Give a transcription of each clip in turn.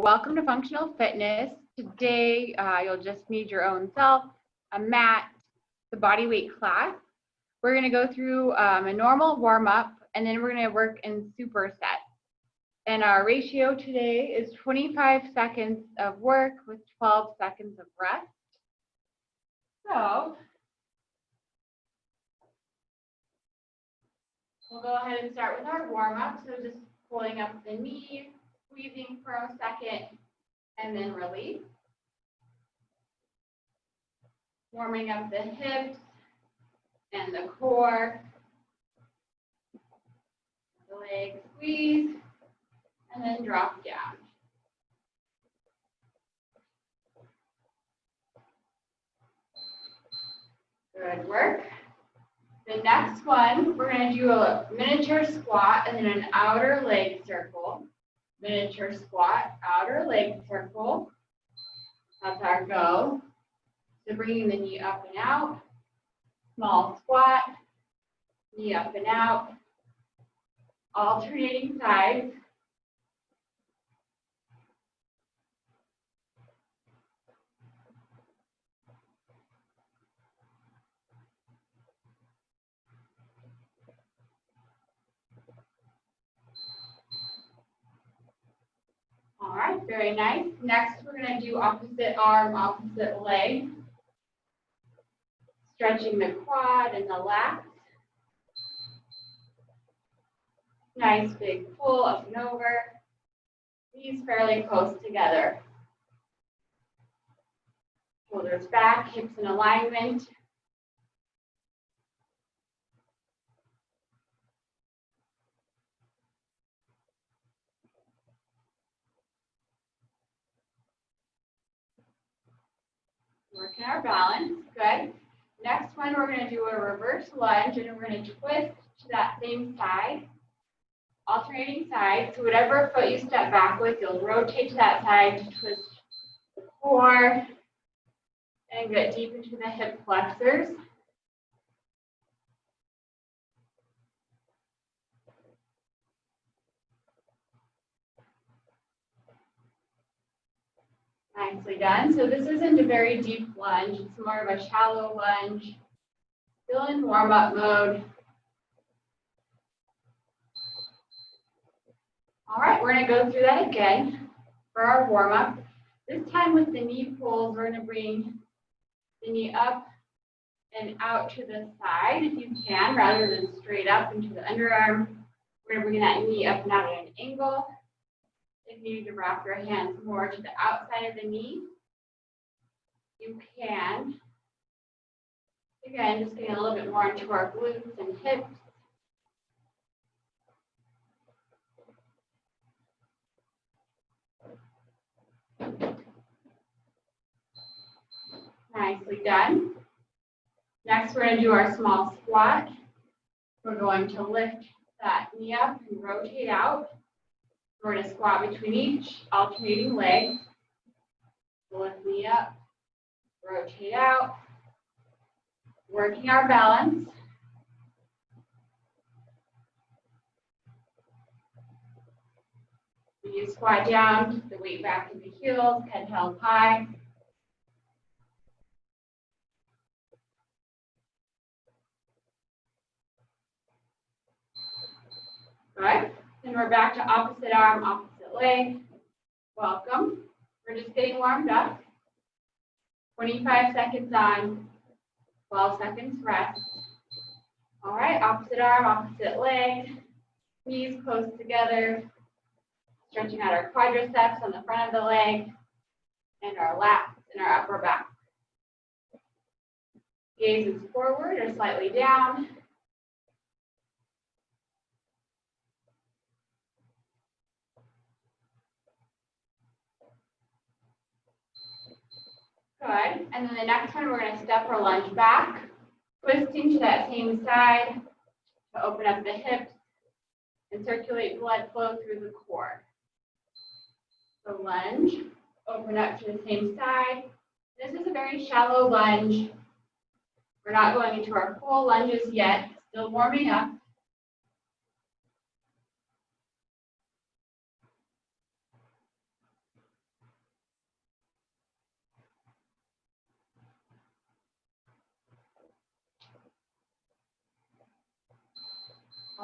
Welcome to Functional Fitness. Today, you'll just need your own self, a mat, the body weight class. We're going to go through a normal warm-up, and then we're going to work in supersets. And our ratio today is 25 seconds of work with 12 seconds of rest. So, we'll go ahead and start with our warm-up. So just pulling up the knee, squeezing for a second, and then release. Warming up the hips and the core. The legs squeeze, and then drop down. Good work. The next one, we're going to do a miniature squat and then an outer leg circle. Miniature squat, outer leg circle. That's our go. So bringing the knee up and out. Small squat, knee up and out. Alternating sides. All right, very nice. Next, we're going to do opposite arm, opposite leg. Stretching the quad and the lats. Nice big pull up and over. Knees fairly close together. Shoulders back, hips in alignment. Working our balance, good. Next one, we're going to do a reverse lunge, and we're going to twist to that same side, alternating sides. So whatever foot you step back with, you'll rotate to that side to twist the core and get deep into the hip flexors. Nicely done. So this isn't a very deep lunge. It's more of a shallow lunge. Still in warm-up mode. All right, we're going to go through that again for our warm-up. This time with the knee pulls, we're going to bring the knee up and out to the side if you can, rather than straight up into the underarm. We're going to bring that knee up and out at an angle. If you need to wrap your hands more to the outside of the knee, you can. Again, just getting a little bit more into our glutes and hips. Nicely done. Next, we're going to do our small squat. We're going to lift that knee up and rotate out. We're going to squat between each alternating leg. Lift knee up, rotate out. Working our balance. You squat down, keep the weight back in the heels, head held high. Good. Then we're back to opposite arm, opposite leg. Welcome. We're just getting warmed up. 25 seconds on, 12 seconds rest. All right, opposite arm, opposite leg. Knees close together. Stretching out our quadriceps on the front of the leg and our lats and our upper back. Gaze is forward or slightly down. Good. And then the next one, we're going to step or lunge back, twisting to that same side to open up the hips and circulate blood flow through the core. So lunge, open up to the same side. This is a very shallow lunge. We're not going into our full lunges yet, still warming up.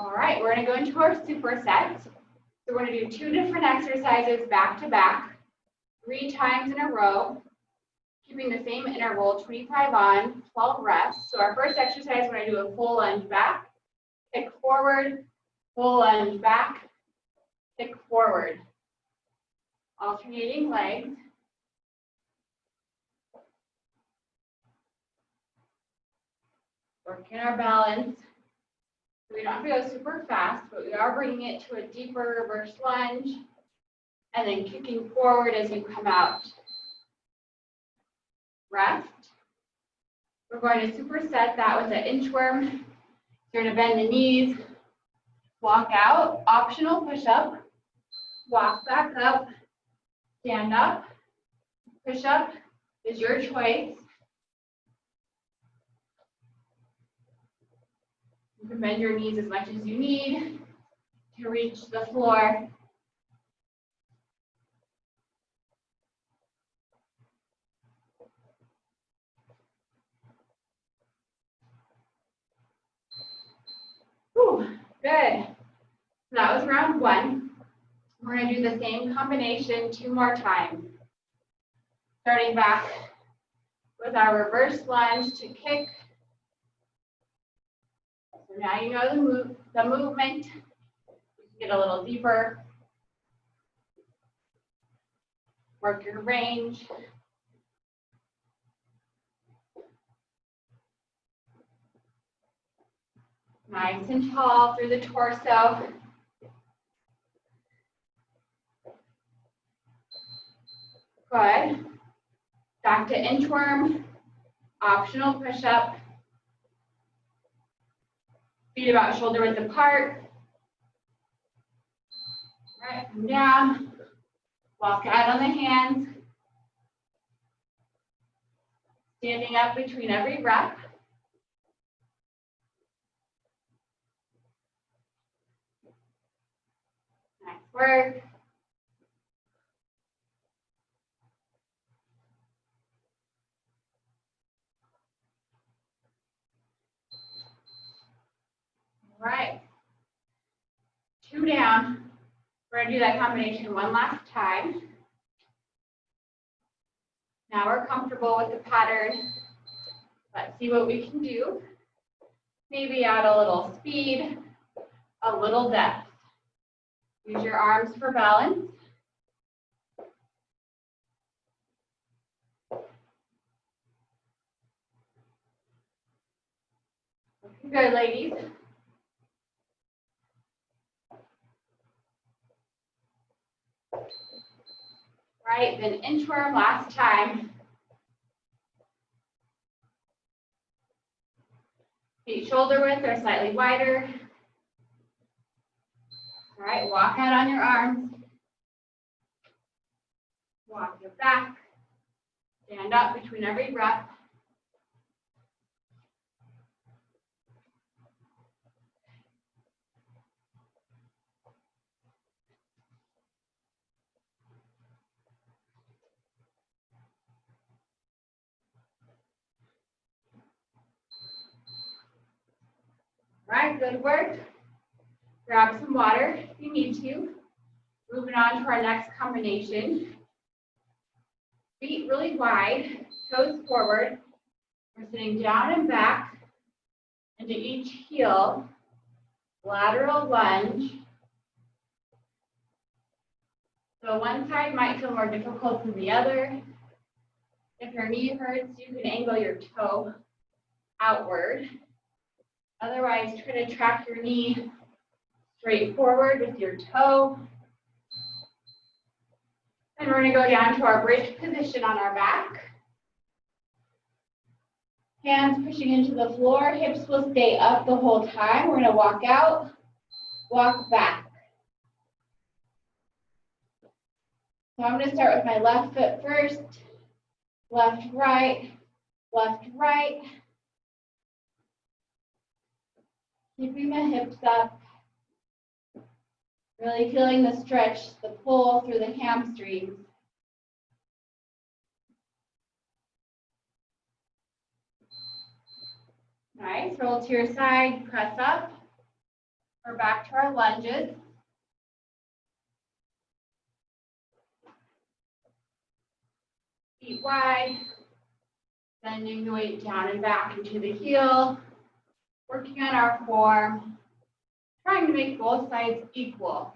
All right, we're gonna go into our supersets. So we're gonna do 2 different exercises back to back, 3 times in a row, keeping the same interval, 25 on, 12 reps. So our first exercise, we're gonna do a full lunge back, kick forward, full lunge back, kick forward. Alternating legs. Working our balance. So we don't have to go super fast, but we are bringing it to a deeper reverse lunge and then kicking forward as you come out. Rest. We're going to superset that with an inchworm. You're going to bend the knees, walk out, optional push-up, walk back up, stand up, push-up is your choice. You can bend your knees as much as you need to reach the floor. Whew, good. So that was round 1. We're going to do the same combination 2 more times. Starting back with our reverse lunge to kick. So now you know the movement. You can get a little deeper. Work your range. Nice and tall through the torso. Good. Back to inchworm. Optional push-up. Feet about shoulder width apart. Right, come down. Walk out on the hands. Standing up between every rep. Nice work. All right. 2 down. We're going to do that combination 1 last time. Now we're comfortable with the pattern. Let's see what we can do. Maybe add a little speed, a little depth. Use your arms for balance. Looking good, ladies. Right, then inchworm last time. Feet shoulder width or slightly wider. All right, walk out on your arms. Walk your back. Stand up between every rep. All right, good work. Grab some water if you need to. Moving on to our next combination. Feet really wide, toes forward. We're sitting down and back into each heel. Lateral lunge. So one side might feel more difficult than the other. If your knee hurts, you can angle your toe outward. Otherwise, try to track your knee straight forward with your toe. And we're going to go down to our bridge position on our back. Hands pushing into the floor, hips will stay up the whole time. We're going to walk out, walk back. So I'm going to start with my left foot first, left, right, left, right. Keeping the hips up, really feeling the stretch, the pull through the hamstrings. Nice, roll to your side, press up, We're back to our lunges. Feet wide, bending the weight down and back into the heel, working on our form, trying to make both sides equal.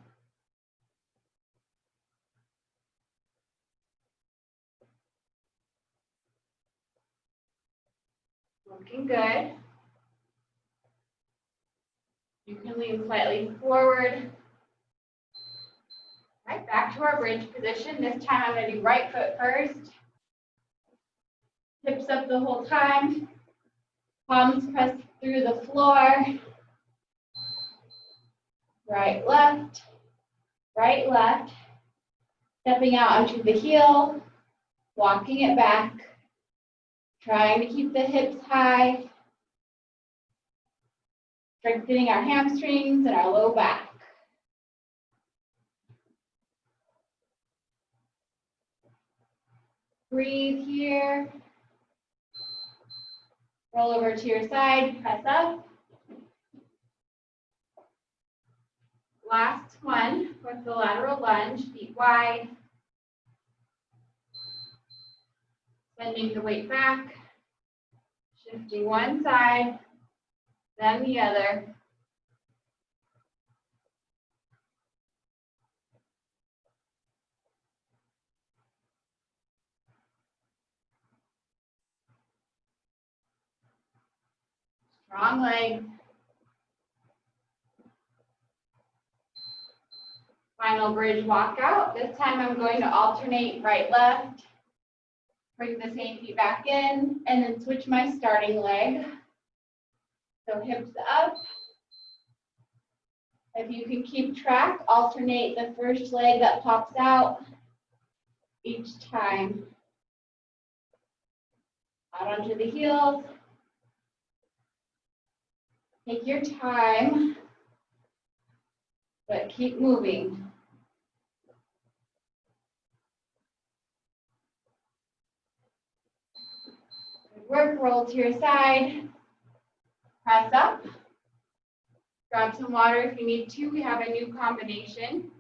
Looking good. You can lean slightly forward. Right, back to our bridge position. This time I'm going to do right foot first. Hips up the whole time. Palms pressed through the floor. Right, left. Right, left. Stepping out onto the heel. Walking it back. Trying to keep the hips high. Strengthening our hamstrings and our low back. Breathe here. Roll over to your side, press up. Last one with the lateral lunge, feet wide. Bending the weight back. Shifting one side, then the other. Strong legs. Final bridge walkout. This time I'm going to alternate right, left. Bring the same feet back in and then switch my starting leg. So hips up. If you can keep track, alternate the first leg that pops out each time. Out onto the heels. Take your time, but keep moving. Good work, roll to your side. Press up. Grab some water if you need to. We have a new combination.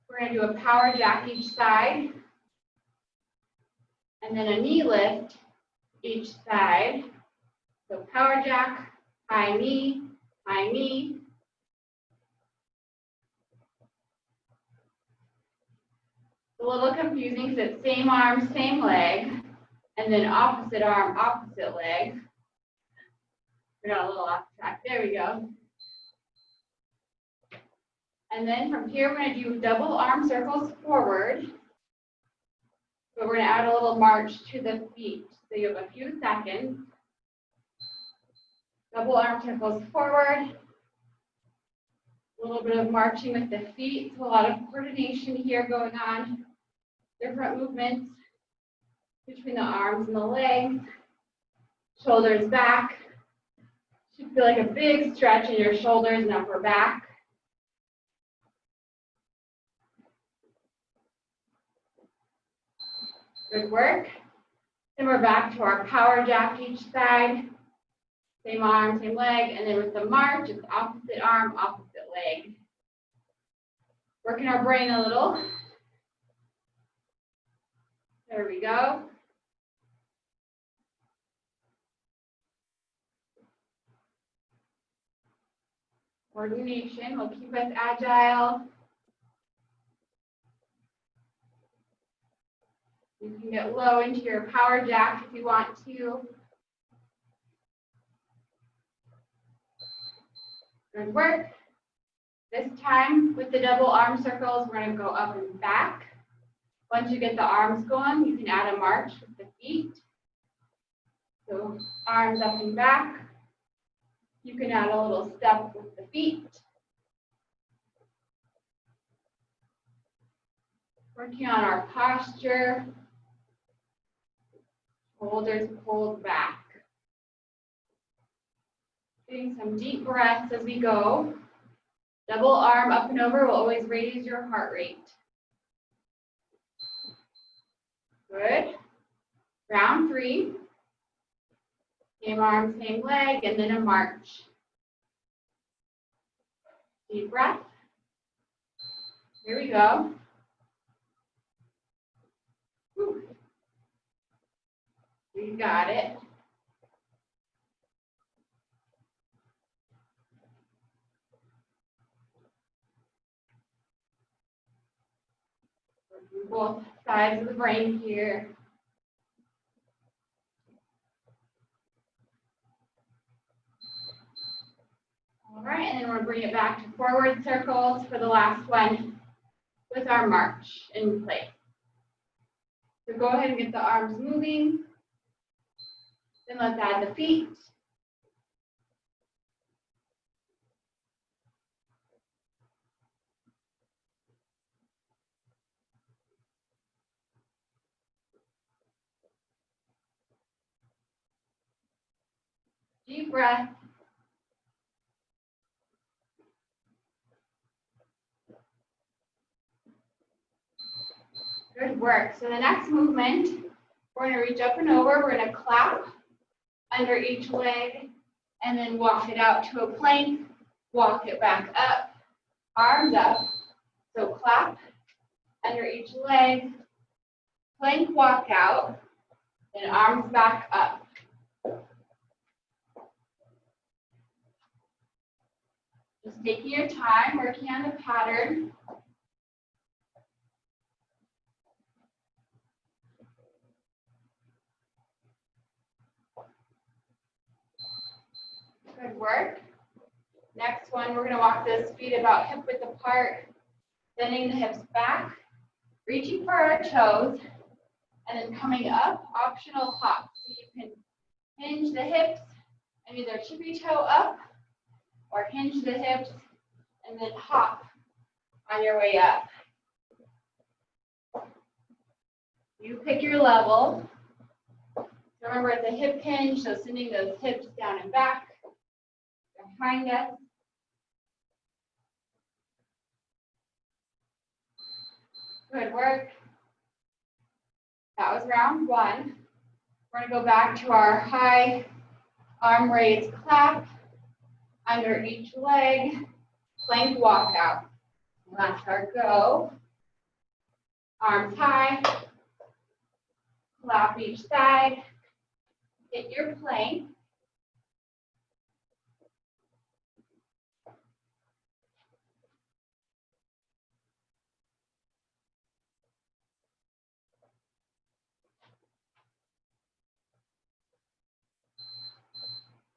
We're going to do a power jack each side. And then a knee lift each side. So power jack, high knee, high knee. It's a little confusing because it's same arm, same leg, and then opposite arm, opposite leg. We got a little off track. There we go. And then from here, we're going to do double arm circles forward. But we're going to add a little march to the feet. So you have a few seconds. Double arm circles forward. A little bit of marching with the feet. So a lot of coordination here going on. Different movements between the arms and the legs. Shoulders back. Should feel like a big stretch in your shoulders and upper back. Good work. Then we're back to our power jack each side. Same arm, same leg. And then with the march, it's opposite arm, opposite leg. Working our brain a little. There we go. Coordination will keep us agile. You can get low into your power jack if you want to. Good work. This time with the double arm circles, we're going to go up and back. Once you get the arms going, you can add a march with the feet. So arms up and back. You can add a little step with the feet. Working on our posture. Shoulders pulled back. Getting some deep breaths as we go. Double arm up and over will always raise your heart rate. Good. Round 3. Same arm, same leg, and then a march. Deep breath. Here we go. Whew. You got it. Working both sides of the brain here. All right, and then we're going to bring it back to forward circles for the last one with our march in place. So go ahead and get the arms moving. Then let's add the feet. Deep breath. Good work. So the next movement, we're going to reach up and over. We're going to clap under each leg and then walk it out to a plank. Walk it back up, arms up. So clap under each leg, plank walk out, then arms back up. Just taking your time, working on the pattern. Good work. Next one, we're going to walk those feet about hip width apart, bending the hips back, reaching for our toes, and then coming up, optional hop. So you can hinge the hips and either tippy toe up or hinge the hips and then hop on your way up. You pick your level. Remember, it's a hip hinge, so sending those hips down and back behind us. Good work. That was round one. We're going to go back to our high arm raised clap under each leg, plank walk out. That's our go. Arms high, clap each side, hit your plank.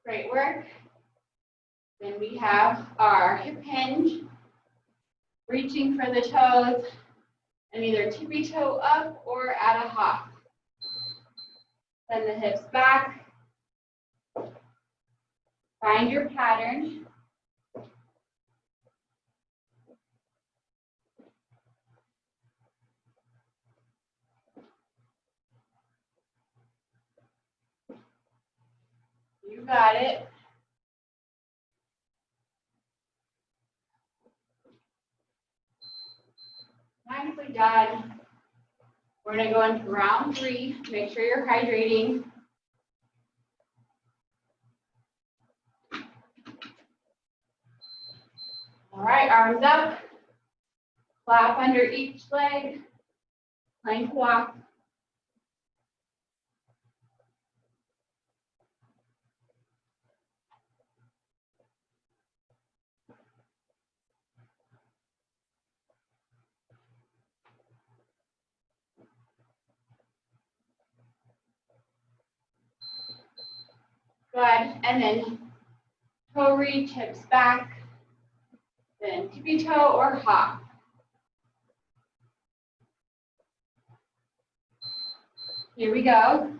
Great work. Then we have our hip hinge, reaching for the toes, and either tippy toe up or at a hop. Send the hips back. Find your pattern. You got it. Nicely done. We're going to go into round three. Make sure you're hydrating. All right, arms up. Clap under each leg. Plank walk. Good, and then toe reach, hips back, then tippy toe or hop. Here we go.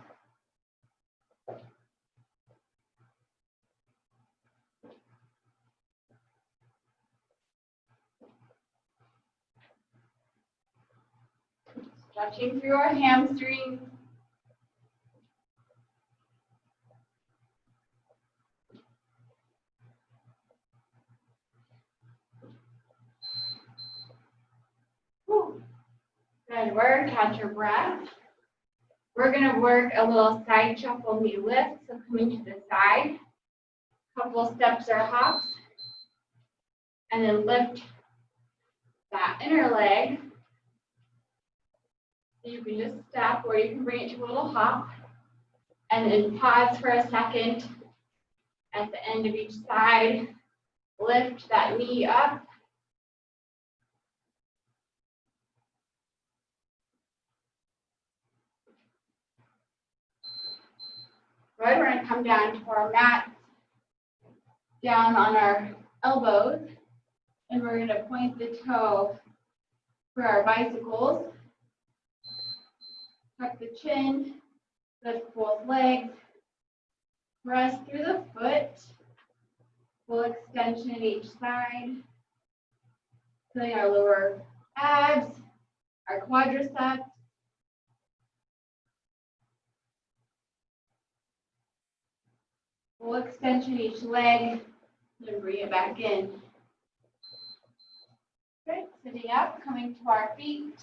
Stretching through our hamstrings. Good work, catch your breath. We're going to work a little side shuffle knee lift, so coming to the side, couple steps or hops, And then lift that inner leg. You can just step, or you can bring it to a little hop. And then pause for a second at the end of each side. Lift that knee up. Good, we're gonna come down to our mat, down on our elbows, and we're gonna point the toe for our bicycles. Tuck the chin, lift both legs, press through the foot, full extension at each side, feeling our lower abs, our quadriceps. Full extension each leg, then bring it back in. Good, sitting up, coming to our feet.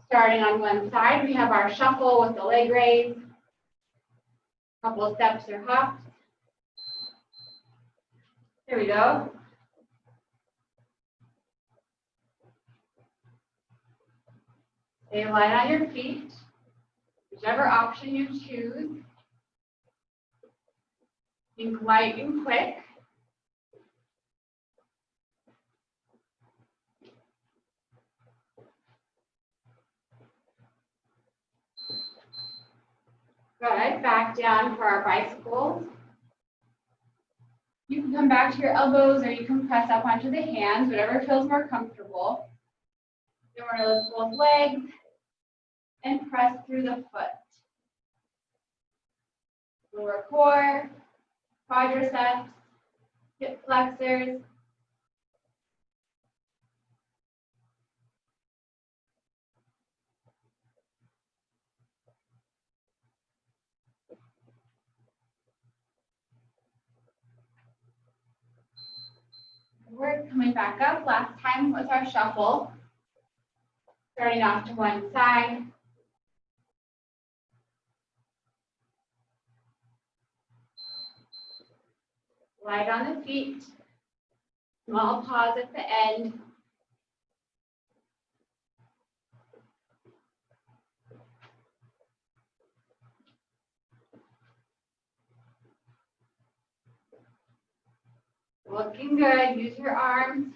Starting on one side, we have our shuffle with the leg raise. A couple of steps or hops. Here we go. Stay light on your feet, whichever option you choose. Think light and quick. Good, back down for our bicycles. You can come back to your elbows, or you can press up onto the hands, whatever feels more comfortable. Then we're going to lift both legs and press through the foot. Lower core, quadriceps, hip flexors. We're coming back up. Last time was our shuffle. Starting off to one side. Light on the feet. Small pause at the end. Looking good. Use your arms.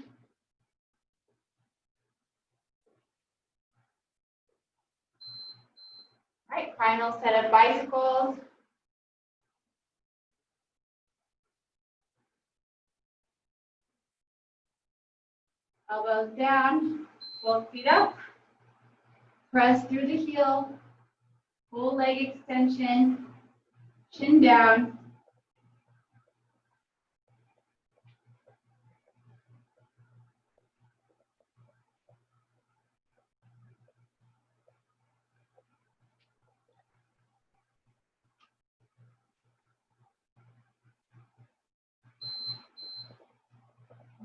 All right, final set of bicycles. Elbows down, both feet up. Press through the heel. Full leg extension. Chin down.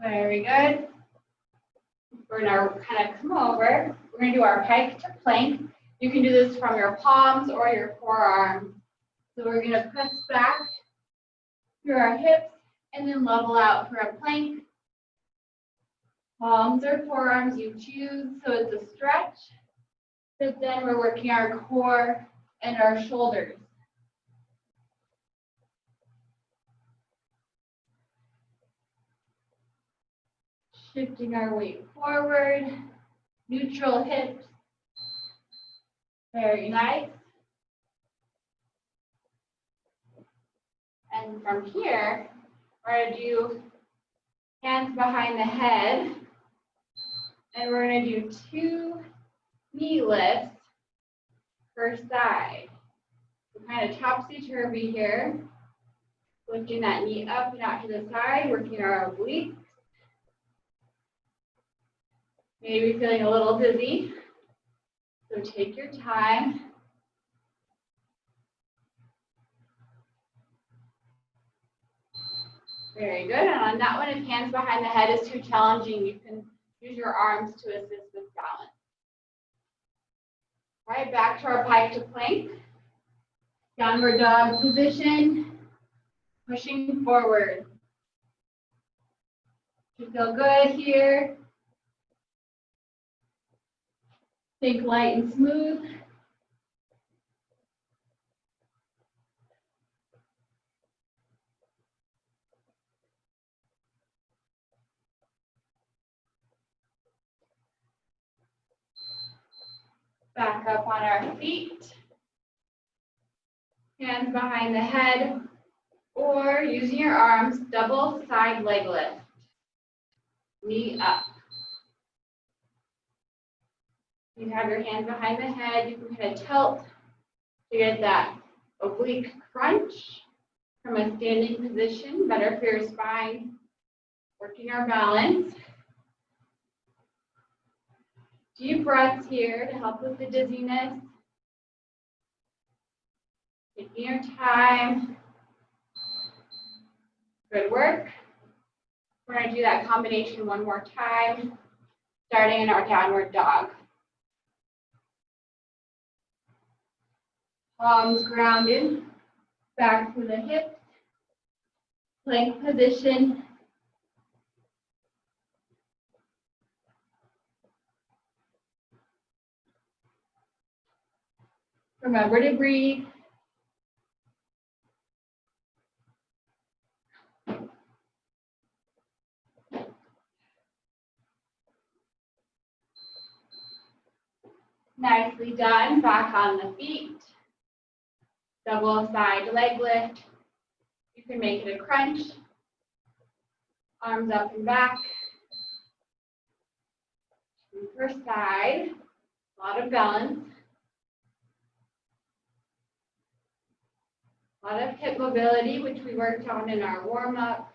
Very good. We're going to kind of come over. We're going to do our pike to plank. You can do this from your palms or your forearms. So we're going to press back through our hips and then level out for a plank. Palms or forearms, you choose. So it's a stretch. But then we're working our core and our shoulders. Shifting our weight forward, neutral hips. Very nice. And from here, we're going to do hands behind the head. And we're going to do 2 knee lifts per side. So kind of topsy-turvy here. Lifting that knee up and out to the side, working our obliques. Maybe feeling a little dizzy, so take your time. Very good, and on that one, if hands behind the head is too challenging, you can use your arms to assist with balance. All right, back to our pike to plank. Downward dog position, pushing forward. You feel good here. Think light and smooth. Back up on our feet. Hands behind the head, or using your arms, double side leg lift. Knee up. You have your hands behind the head. You can kind of tilt to get that oblique crunch from a standing position, better for your spine. Working our balance. Deep breaths here to help with the dizziness. Taking your time. Good work. We're going to do that combination one more time, starting in our downward dog. Palms grounded, back through the hips, plank position. Remember to breathe. Nicely done. Back on the feet. Double side leg lift. You can make it a crunch. Arms up and back. First side. A lot of balance. A lot of hip mobility, which we worked on in our warm-up.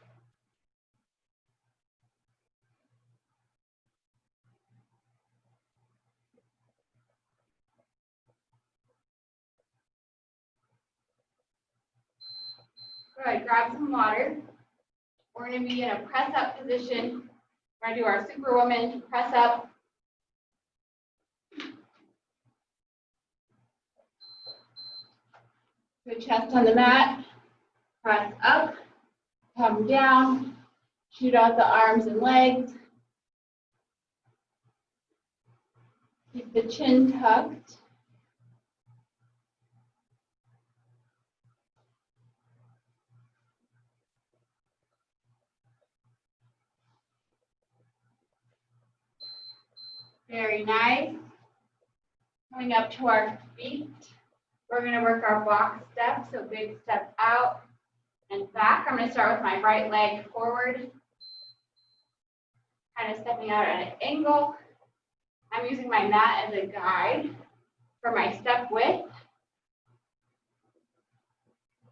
Good, grab some water. We're going to be in a press-up position. We're going to do our Superwoman press-up. Good chest on the mat. Press up, come down, shoot out the arms and legs. Keep the chin tucked. Very nice. Coming up to our feet. We're going to work our box step, so big step out and back. I'm going to start with my right leg forward, kind of stepping out at an angle. I'm using my mat as a guide for my step width.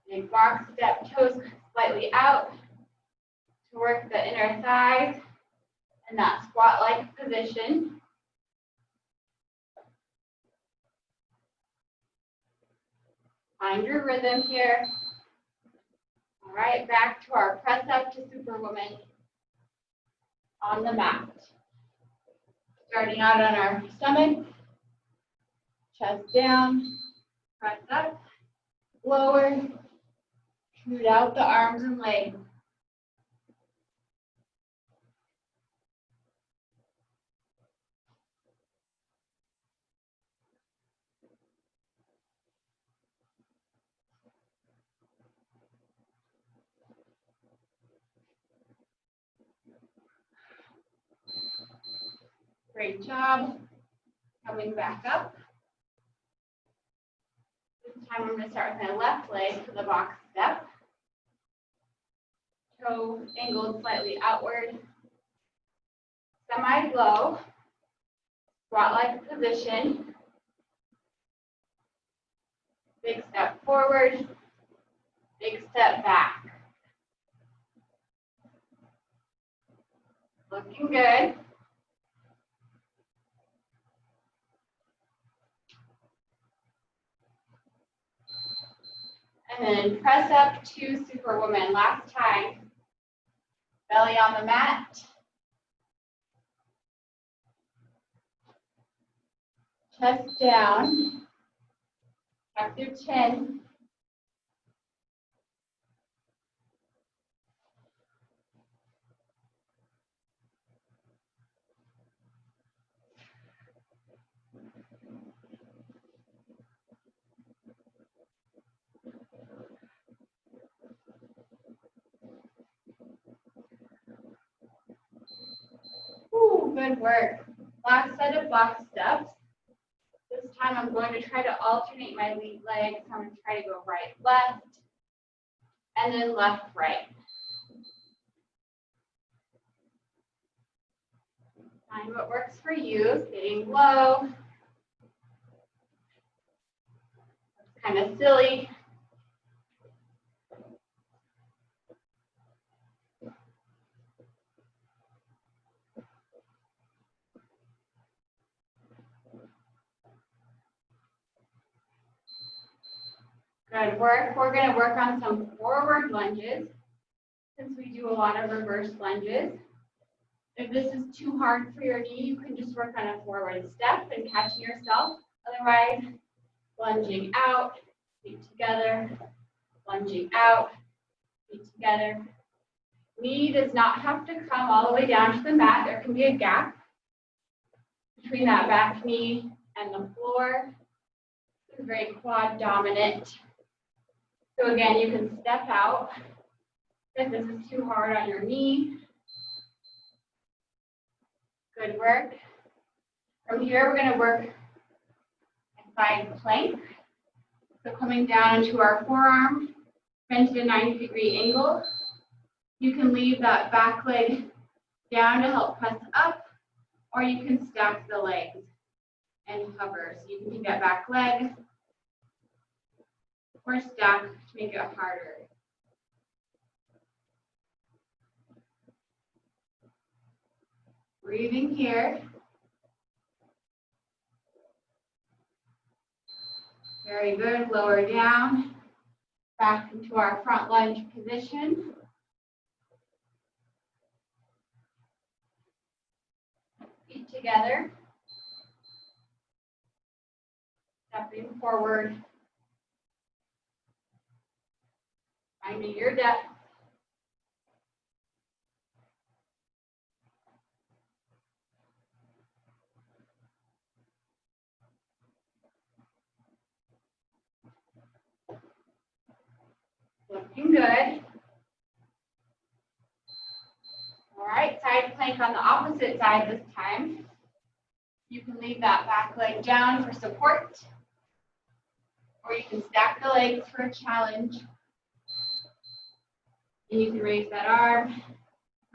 Big box step, toes slightly out to work the inner thighs in that squat-like position. Find your rhythm here. All right, back to our press up to Superwoman on the mat. Starting out on our stomach, chest down, press up, lower, shoot out the arms and legs. Great job. Coming back up. This time I'm going to start with my left leg for the box step. Toe angled slightly outward. Semi-low. Squat-like position. Big step forward. Big step back. Looking good. And then press up to Superwoman. Last time. Belly on the mat. Chest down. Tuck your chin. good work. Last set of box steps. This time I'm going to try to alternate my lead leg. So I'm going to try to go right, left, and then left, right. Find what works for you, sitting low. It's kind of silly. Good work. We're going to work on some forward lunges since we do a lot of reverse lunges. If this is too hard for your knee, you can just work on a forward step and catching yourself. Otherwise, lunging out, feet together, lunging out, feet together. Knee does not have to come all the way down to the mat. There can be a gap between that back knee and the floor. This is very quad dominant. So again, you can step out if this is too hard on your knee. Good work. From here, we're going to work a side plank. So coming down into our forearm, bend to a 90-degree angle. You can leave that back leg down to help press up, or you can stack the legs and hover. So you can take that back leg or stack to make it harder. Breathing here. Very good. Lower down. Back into our front lunge position. Feet together. Stepping forward. Finding your depth. Looking good. All right, side plank on the opposite side this time. You can leave that back leg down for support, or you can stack the legs for a challenge. And you can raise that arm,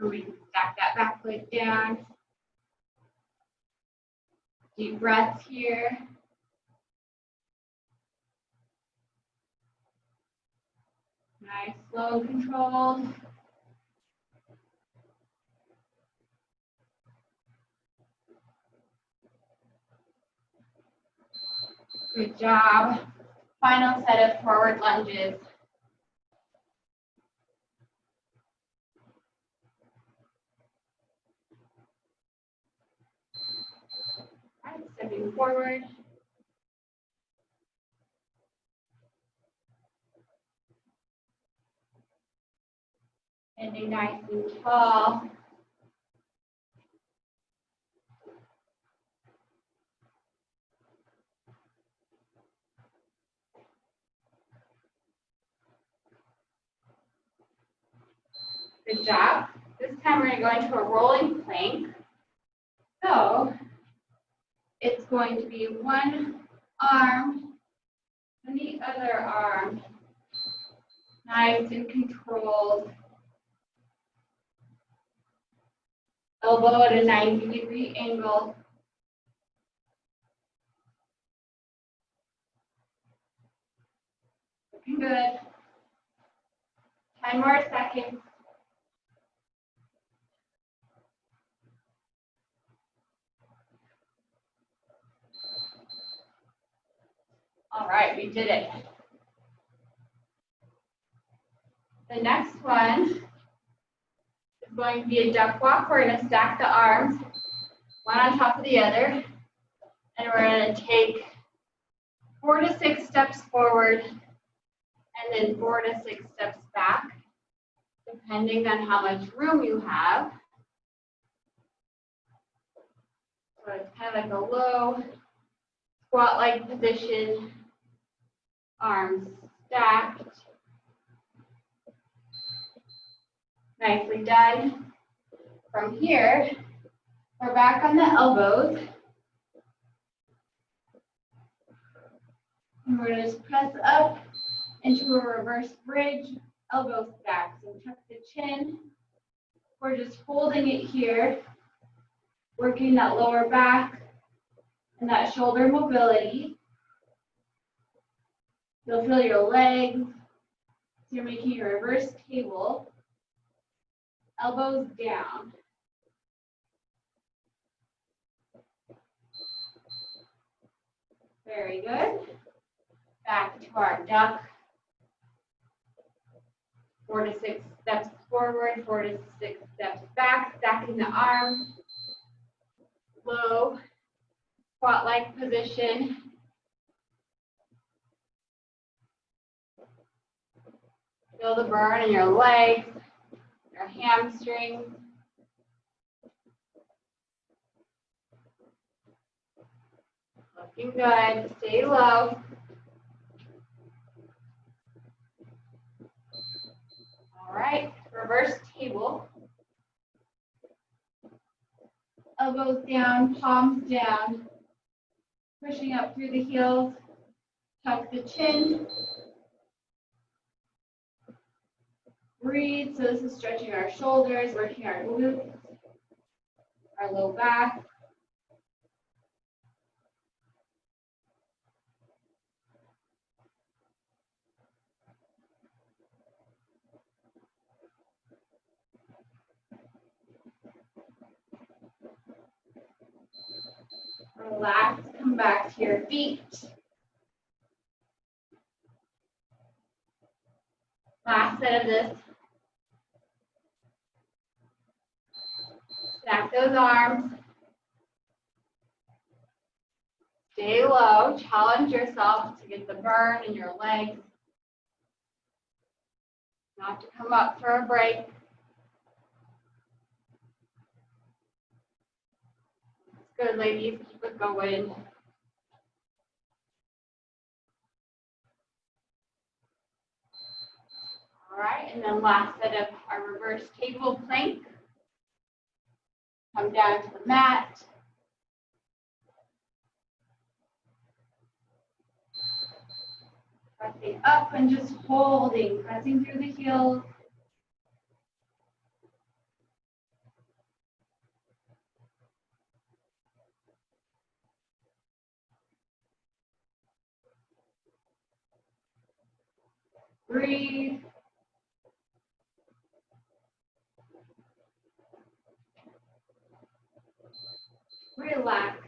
or we can stack that back leg down. Deep breaths here. Nice, slow and controlled. Good job. Final set of forward lunges. All right, stepping forward. Standing nice and tall. Good job. This time we're going to go into a rolling plank. So it's going to be one arm and the other arm. Nice and controlled. Elbow at a 90-degree angle. Looking good. 10 more seconds. All right, we did it. The next one is going to be a duck walk. We're going to stack the arms, one on top of the other, and we're going to take 4 to 6 steps forward and then 4 to 6 steps back, depending on how much room you have. So it's kind of like a low squat-like position, arms stacked. Nicely done. From here, We're back on the elbows. And we're going to just press up into a reverse bridge, elbow stack. So tuck the chin. We're just holding it here, working that lower back and that shoulder mobility. You'll feel your legs. So you're making a reverse table. Elbows down. Very good. Back to our duck. 4 to 6 steps forward, 4 to 6 steps back, stacking the arms. Low squat-like position. Feel the burn in your legs, your hamstrings. Looking good. Stay low. All right, reverse table. Elbows down, palms down. Pushing up through the heels. Tuck the chin. Breathe. So this is stretching our shoulders, working our glutes, our low back. Relax, come back to your feet. Last set of this. Stack those arms. Stay low. Challenge yourself to get the burn in your legs. Not to come up for a break. Good, ladies. Keep it going. All right, and then last set of our reverse table plank. Come down to the mat. Pressing up and just holding, pressing through the heels. Breathe. Relax.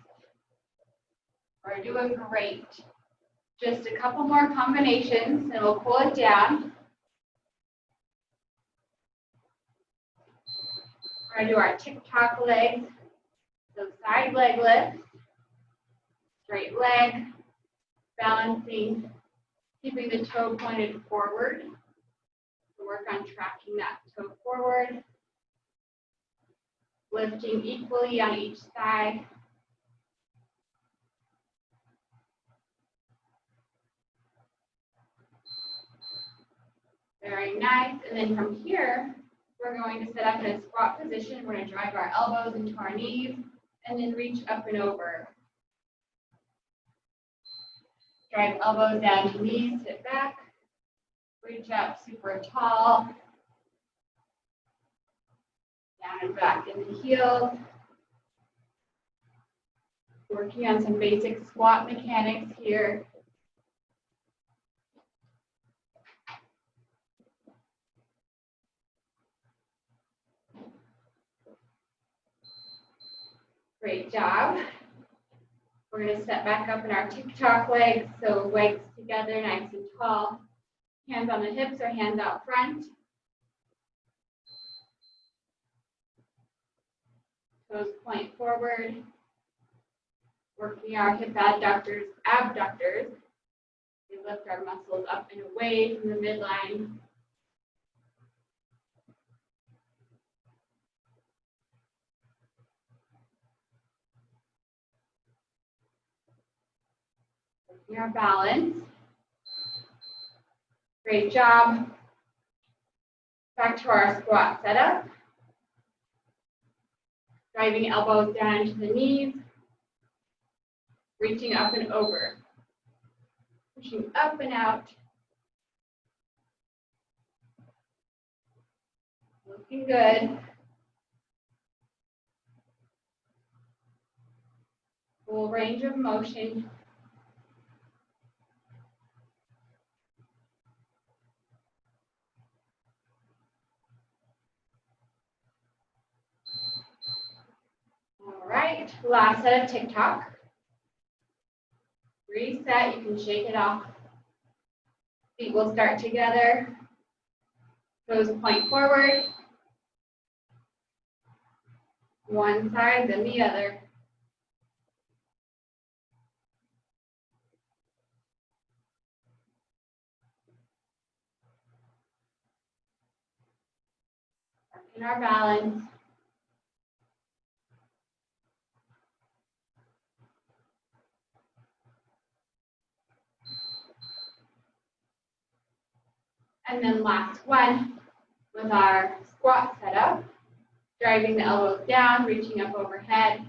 We're doing great. Just a couple more combinations and we'll cool it down. We're going to do our tick-tock legs. So side leg lift, straight leg, balancing, keeping the toe pointed forward. So work on tracking that toe forward. Lifting equally on each side. Very nice. And then from here, we're going to set up in a squat position. We're going to drive our elbows into our knees and then reach up and over. Drive elbows down to knees, sit back, reach up super tall, down and back into heels. Working on some basic squat mechanics here. Great job. We're going to step back up in our tick-tock legs, so legs together, nice and tall. Hands on the hips or hands out front. Toes point forward. Working our hip abductors. We lift our muscles up and away from the midline. Working our balance. Great job. Back to our squat setup. Driving elbows down into the knees. Reaching up and over. Pushing up and out. Looking good. Full range of motion. All right, last set of TikTok. Reset, you can shake it off. Feet will start together. Toes point forward. One side, then the other. Working our balance. And then last one with our squat setup. Driving the elbows down, reaching up overhead.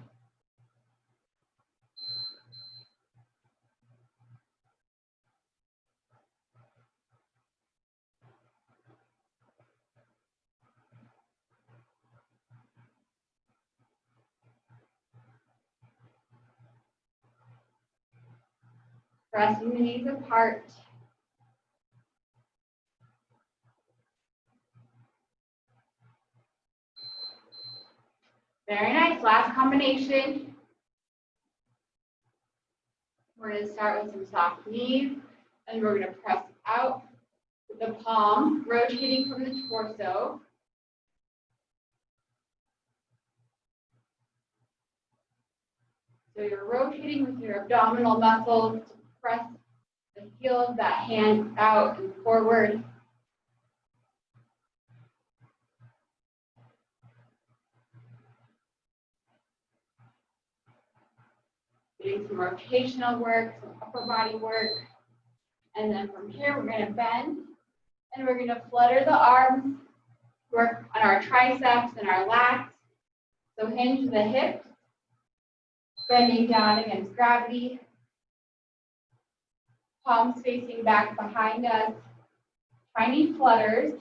Pressing the knees apart. Very nice, last combination. We're going to start with some soft knees, and we're going to press out with the palm, rotating from the torso. So you're rotating with your abdominal muscles to press the heel of that hand out and forward. Doing some rotational work, some upper body work. And then from here, we're going to bend and we're going to flutter the arms, work on our triceps and our lats. So hinge the hips, bending down against gravity. Palms facing back behind us. Tiny flutters.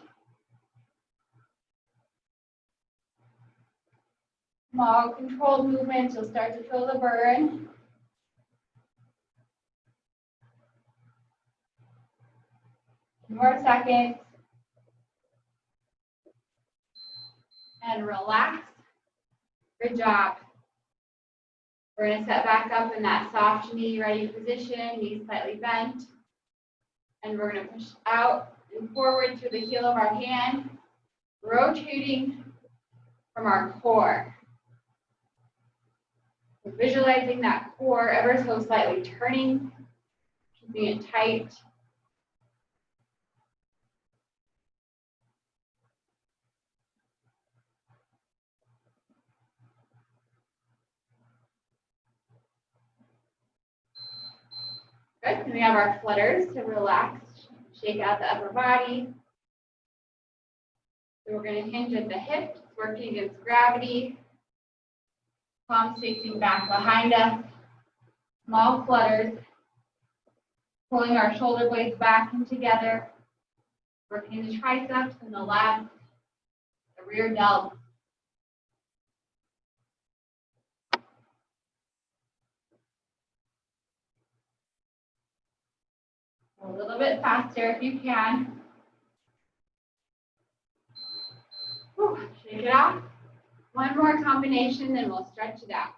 Small controlled movements, you'll start to feel the burn. More seconds. And relax. Good job. We're going to set back up in that soft knee ready position, knees slightly bent. And we're going to push out and forward through the heel of our hand, rotating from our core. So visualizing that core ever so slightly turning, keeping it tight. Good, and we have our flutters to relax, shake out the upper body. So we're going to hinge at the hips, working against gravity. Palms facing back behind us. Small flutters. Pulling our shoulder blades back and together. Working the triceps and the lats, the rear delts. A little bit faster if you can. Whew, shake it off. One more combination, then we'll stretch it out.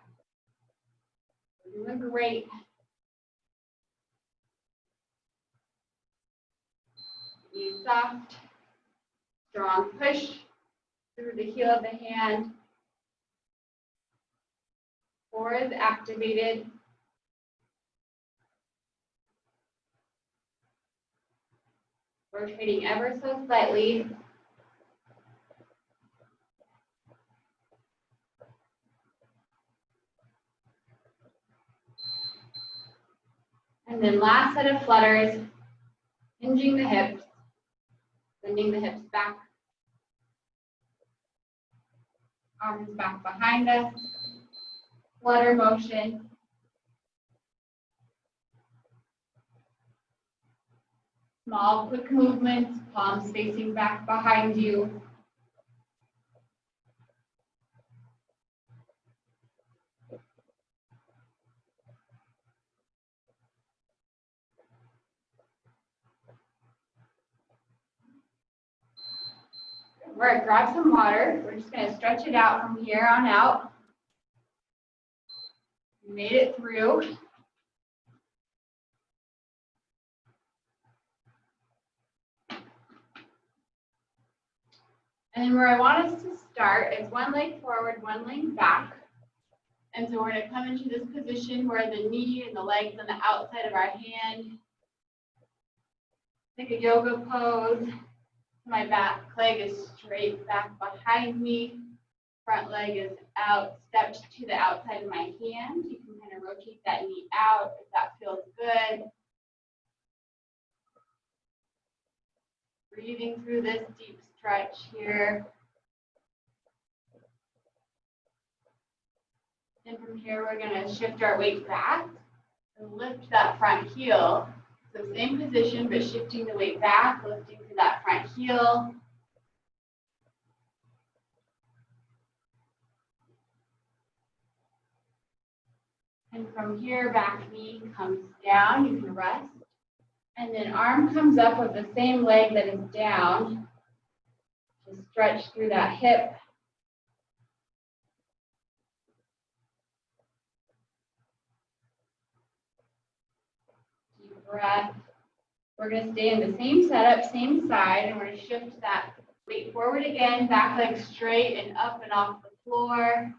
We're doing great. Knees soft. Strong push through the heel of the hand. Core is activated. Rotating ever so slightly. And then last set of flutters, hinging the hips, bending the hips back. Arms back behind us. Flutter motion. Small, quick movements, palms facing back behind you. We're going to grab some water. We're just going to stretch it out from here on out. We made it through. And then where I want us to start is one leg forward, one leg back. And so we're going to come into this position where the knee and the leg's on the outside of our hand. Take a yoga pose. My back leg is straight back behind me. Front leg is out, stepped to the outside of my hand. You can kind of rotate that knee out if that feels good. Breathing through this deep stretch here. And from here, we're going to shift our weight back and lift that front heel. So same position, but shifting the weight back, lifting to that front heel. And from here, back knee comes down, you can rest. And then arm comes up with the same leg that is down. Just stretch through that hip. Deep breath. We're going to stay in the same setup, same side, and we're going to shift that weight forward again, back leg straight and up and off the floor.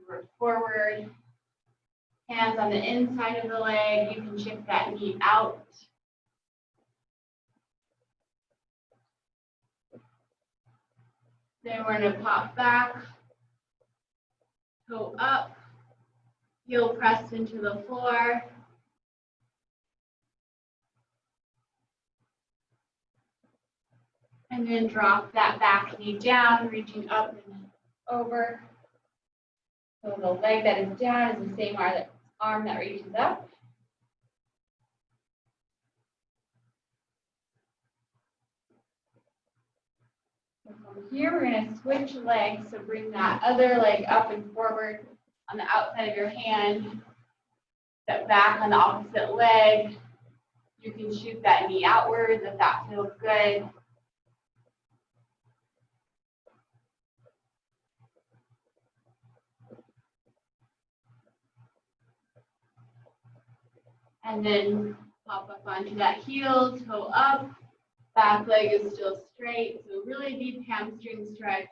We're forward. Hands on the inside of the leg. You can shift that knee out. Then we're going to pop back, toe up, heel pressed into the floor. And then drop that back knee down, reaching up and over. So the leg that is down is the same arm that reaches up. So from here, we're going to switch legs. So bring that other leg up and forward on the outside of your hand. Step back on the opposite leg. You can shoot that knee outwards if that feels good. And then pop up onto that heel, toe up, back leg is still straight, so really deep hamstring stretch.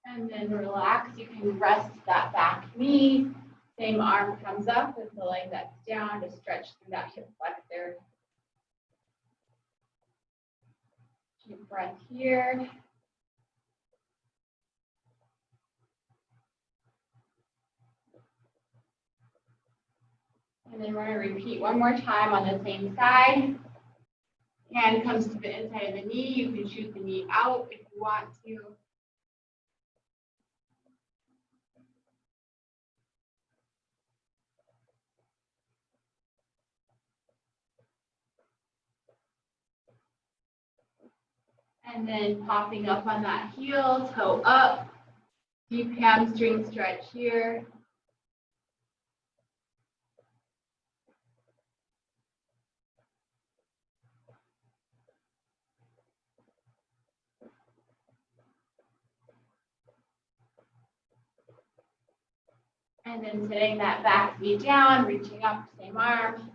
And then relax, you can rest that back knee, same arm comes up with the leg that's down to stretch through that hip flexor. Deep breath here. And then we're going to repeat one more time on the same side. Hand comes to the inside of the knee. You can shoot the knee out if you want to. And then popping up on that heel, toe up, deep hamstring stretch here. And then sitting that back knee down, reaching up, same arm.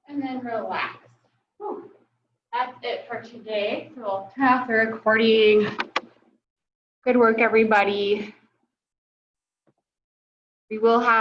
And then relax. Whew. That's it for today. So we'll turn off the recording. Good work, everybody. We will have